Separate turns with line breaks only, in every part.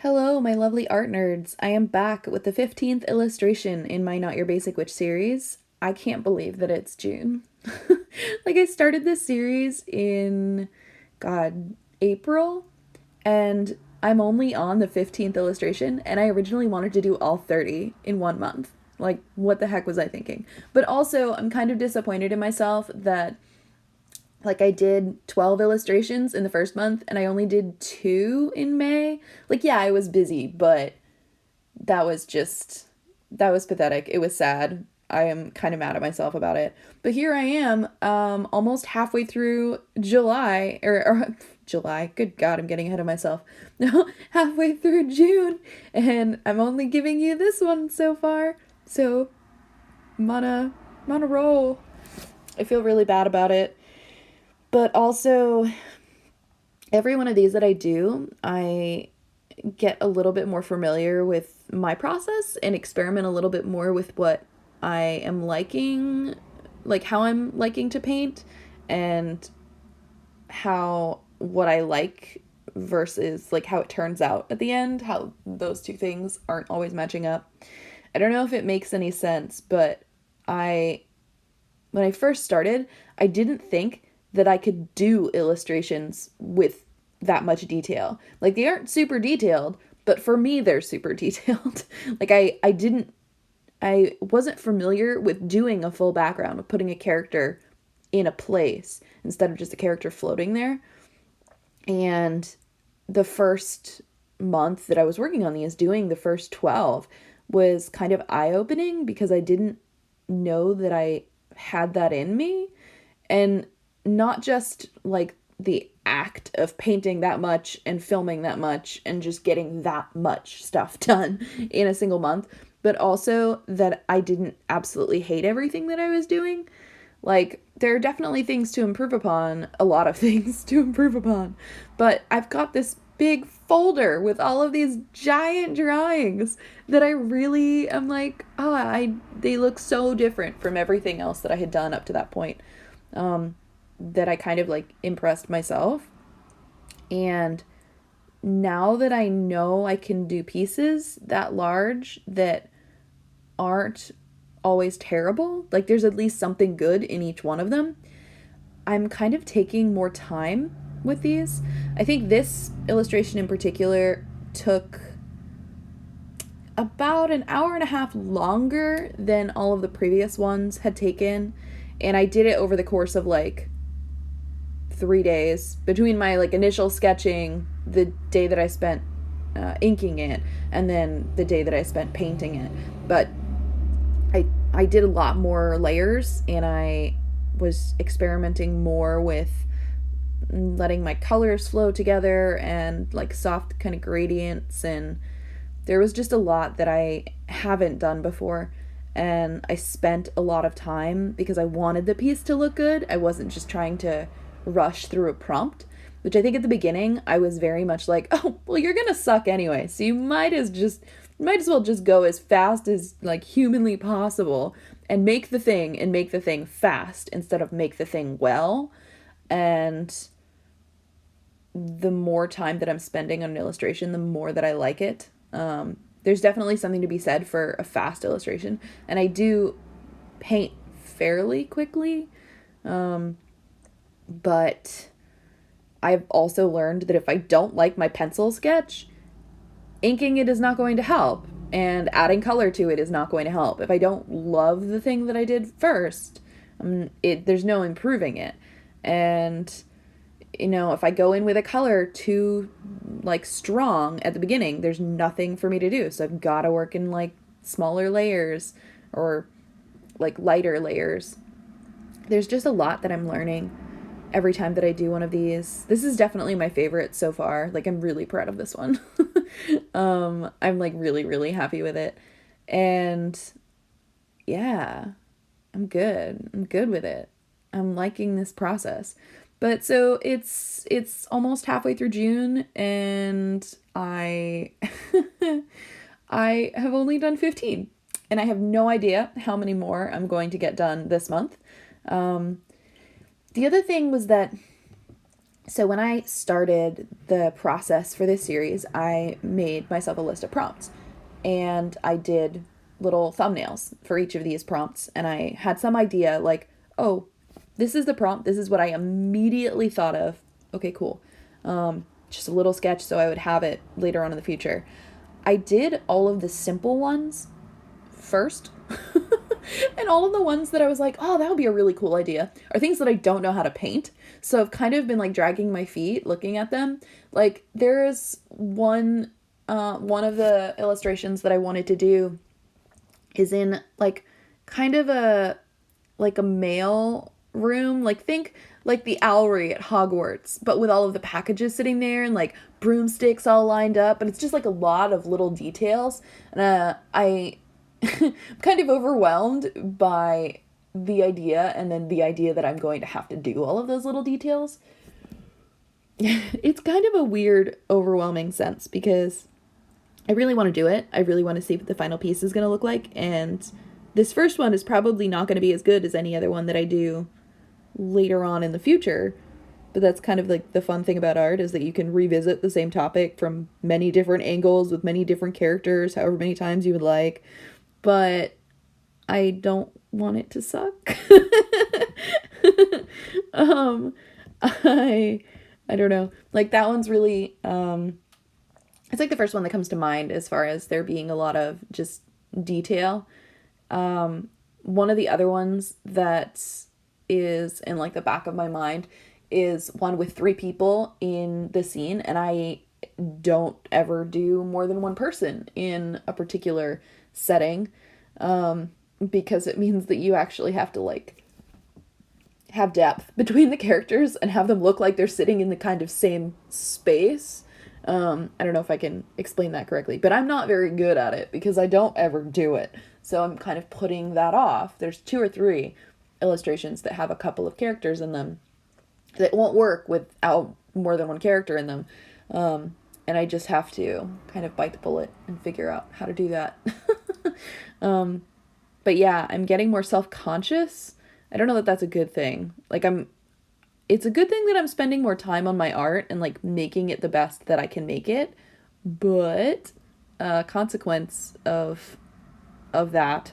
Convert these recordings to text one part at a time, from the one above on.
Hello, my lovely art nerds. I am back with the 15th illustration in my Not Your Basic Witch series. I can't believe that it's June. I started this series in, God, April, and I'm only on the 15th illustration, and I originally wanted to do all 30 in 1 month. What the heck was I thinking? But also, I'm kind of disappointed in myself that I did 12 illustrations in the first month and I only did 2 in May. Yeah, I was busy, but that was just that was pathetic. It was sad. I am kind of mad at myself about it. But here I am, almost halfway through July, or July. Good God, I'm getting ahead of myself. Halfway through June, and I'm only giving you this one so far. So, I'm on a roll. I feel really bad about it. But also, every one of these that I do, I get a little bit more familiar with my process and experiment a little bit more with what I am liking, like how I'm liking to paint, and how what I like versus like how it turns out at the end, how those two things aren't always matching up. I don't know if it makes any sense, but I when I first started, I didn't think that I could do illustrations with that much detail. They aren't super detailed, but for me they're super detailed. I wasn't familiar with doing a full background, with putting a character in a place instead of just a character floating there. And the first month that I was working on these, doing the first 12 was kind of eye-opening because I didn't know that I had that in me. And not just the act of painting that much and filming that much and just getting that much stuff done in a single month, but also that I didn't absolutely hate everything that I was doing. There are definitely things to improve upon, a lot of things to improve upon, but I've got this big folder with all of these giant drawings that I really am they look so different from everything else that I had done up to that point. That I kind of impressed myself. And now that I know I can do pieces that large that aren't always terrible, there's at least something good in each one of them, I'm kind of taking more time with these. I think this illustration in particular took about an hour and a half longer than all of the previous ones had taken, and I did it over the course of 3 days between my initial sketching, the day that I spent inking it, and then the day that I spent painting it. But I did a lot more layers, and I was experimenting more with letting my colors flow together and soft kind of gradients, and there was just a lot that I haven't done before. And I spent a lot of time because I wanted the piece to look good. I wasn't just trying to rush through a prompt, which I think at the beginning I was very much oh, well, you're gonna suck anyway, so you might as well just go as fast as humanly possible and make the thing fast instead of make the thing well. And the more time that I'm spending on an illustration, the more that I like it. There's definitely something to be said for a fast illustration, and I do paint fairly quickly. But I've also learned that if I don't like my pencil sketch, inking it is not going to help, and adding color to it is not going to help. If I don't love the thing that I did first, there's no improving it. And, if I go in with a color too, strong at the beginning, there's nothing for me to do. So I've got to work in, smaller layers or, lighter layers. There's just a lot that I'm learning every time that I do one of these. This is definitely my favorite so far. I'm really proud of this one. I'm really, really happy with it. And yeah, I'm good with it. I'm liking this process. But so it's almost halfway through June, and I I have only done 15, and I have no idea how many more I'm going to get done this month. The other thing was that So when I started the process for this series, I made myself a list of prompts, and I did little thumbnails for each of these prompts, and I had some idea like, oh, this is the prompt, this is what I immediately thought of. Okay, cool. Just a little sketch so I would have it later on in the future. I did all of the simple ones first. And all of the ones that I was like, oh, that would be a really cool idea, are things that I don't know how to paint. So I've kind of been like dragging my feet looking at them. Like there's one of the illustrations that I wanted to do is in like kind of a mail room. Like think like the owlry at Hogwarts, but with all of the packages sitting there and like broomsticks all lined up. But it's just like a lot of little details. And I kind of overwhelmed by the idea, and then the idea that I'm going to have to do all of those little details. It's kind of a weird, overwhelming sense because I really want to do it. I really want to see what the final piece is going to look like. And this first one is probably not going to be as good as any other one that I do later on in the future. But that's kind of like the fun thing about art, is that you can revisit the same topic from many different angles with many different characters, however many times you would like. But I don't want it to suck. um, I don't know. Like that one's really it's like the first one that comes to mind as far as there being a lot of just detail. One of the other ones that is in like the back of my mind is one with 3 people in the scene, and I don't ever do more than one person in a particular setting, because it means that you actually have to like have depth between the characters and have them look like they're sitting in the kind of same space. I don't know if I can explain that correctly, but I'm not very good at it because I don't ever do it. So I'm kind of putting that off. There's 2 or 3 illustrations that have a couple of characters in them that won't work without more than one character in them. And I just have to kind of bite the bullet and figure out how to do that. But yeah, I'm getting more self-conscious. I don't know that that's a good thing. Like it's a good thing that I'm spending more time on my art and like making it the best that I can make it. But a consequence of that,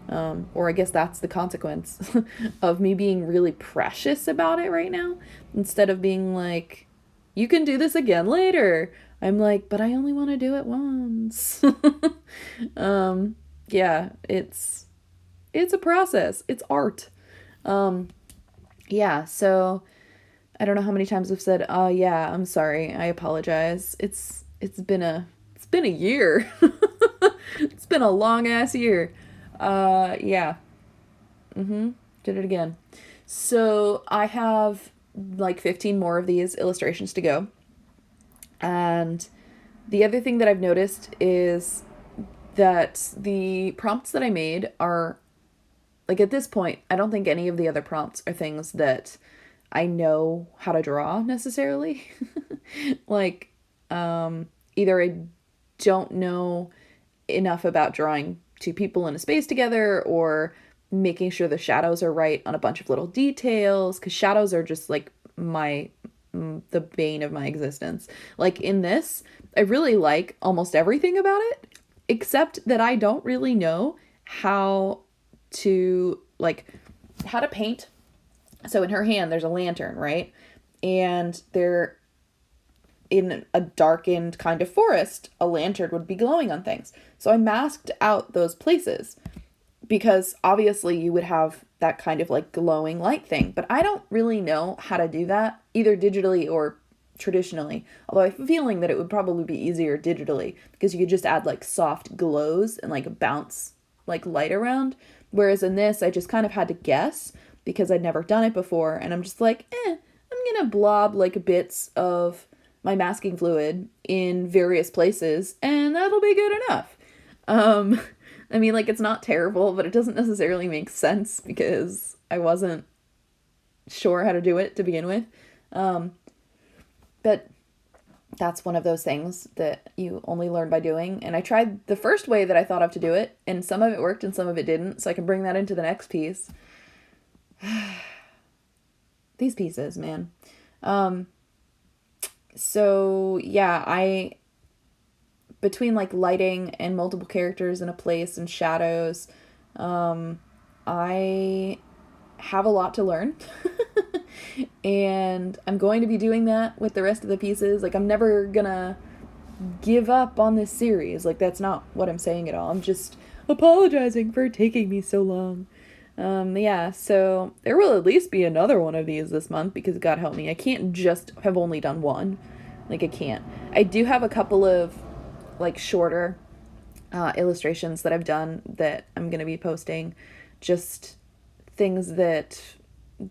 or I guess that's the consequence of me being really precious about it right now, instead of being like, you can do this again later. I'm like, but I only want to do it once. Yeah, it's a process. It's art. Yeah, so I don't know how many times I've said, "Oh yeah, I'm sorry. I apologize." It's been a year. It's been a long ass year. Yeah. Did it again. So I have like 15 more of these illustrations to go. And the other thing that I've noticed is that the prompts that I made are, like, at this point, I don't think any of the other prompts are things that I know how to draw necessarily. Like, either I don't know enough about drawing 2 people in a space together, or making sure the shadows are right on a bunch of little details, because shadows are just like the bane of my existence. Like in this, I really like almost everything about it, except that I don't really know how to paint. So in her hand, there's a lantern, right? And they're in a darkened kind of forest, a lantern would be glowing on things. So I masked out those places because obviously you would have that kind of like glowing light thing, but I don't really know how to do that either digitally or traditionally. Although I have a feeling that it would probably be easier digitally because you could just add like soft glows and like bounce like light around. Whereas in this, I just kind of had to guess because I'd never done it before. And I'm just like, I'm gonna blob like bits of my masking fluid in various places and that'll be good enough. I mean, like, it's not terrible, but it doesn't necessarily make sense because I wasn't sure how to do it to begin with. But that's one of those things that you only learn by doing. And I tried the first way that I thought of to do it, and some of it worked and some of it didn't, so I can bring that into the next piece. These pieces, man. So yeah, between like lighting and multiple characters in a place and shadows, I have a lot to learn. And I'm going to be doing that with the rest of the pieces. Like, I'm never gonna give up on this series. Like, that's not what I'm saying at all. I'm just apologizing for taking me so long. Yeah, so there will at least be another one of these this month because God help me, I can't just have only done one. Like, I can't. I do have a couple of like shorter illustrations that I've done that I'm gonna be posting. Just things that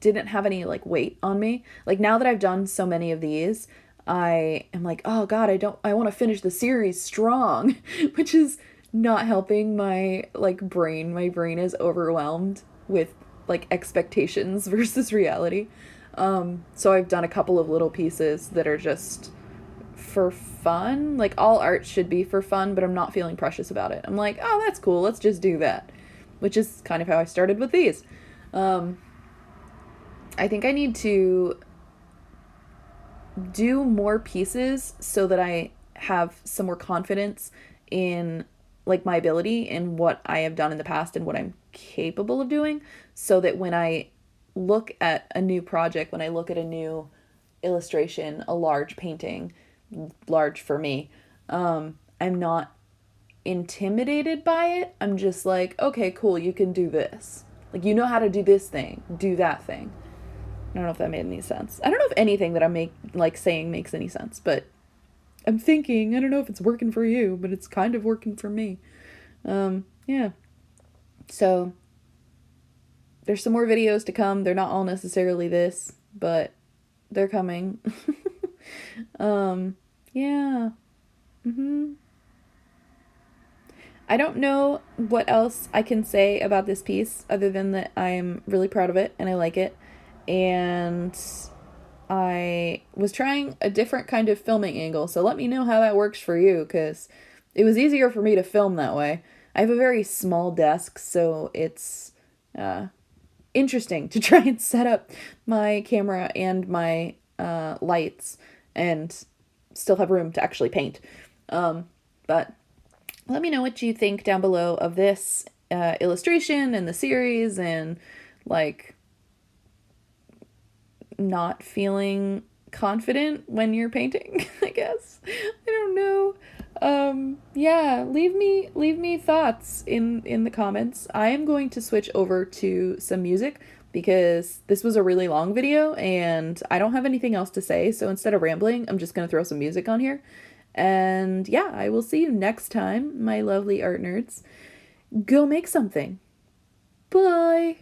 didn't have any like weight on me. Like, now that I've done so many of these, I am like, oh God, I want to finish the series strong, which is not helping my like brain. My brain is overwhelmed with like expectations versus reality. So I've done a couple of little pieces that are just for fun. Like, all art should be for fun, but I'm not feeling precious about it. I'm like, oh, that's cool. Let's just do that. Which is kind of how I started with these. I think I need to do more pieces so that I have some more confidence in like my ability and what I have done in the past and what I'm capable of doing, so that when I look at a new project, when I look at a new illustration, a large painting, large for me, I'm not intimidated by it. I'm just like, okay, cool, you can do this. Like, you know how to do this thing, do that thing. I don't know if that made any sense. I don't know if anything that I'm saying makes any sense, but I'm thinking, I don't know if it's working for you, but it's kind of working for me. Yeah. So there's some more videos to come. They're not all necessarily this, but they're coming. Yeah. I don't know what else I can say about this piece other than that I'm really proud of it and I like it. And I was trying a different kind of filming angle, so let me know how that works for you, because it was easier for me to film that way. I have a very small desk, so it's interesting to try and set up my camera and my lights and still have room to actually paint. But let me know what you think down below of this illustration and the series, and like not feeling confident when you're painting, I guess. I don't know. Yeah, leave me thoughts in the comments. I am going to switch over to some music because this was a really long video and I don't have anything else to say, so instead of rambling, I'm just going to throw some music on here. And yeah, I will see you next time, my lovely art nerds. Go make something. Bye.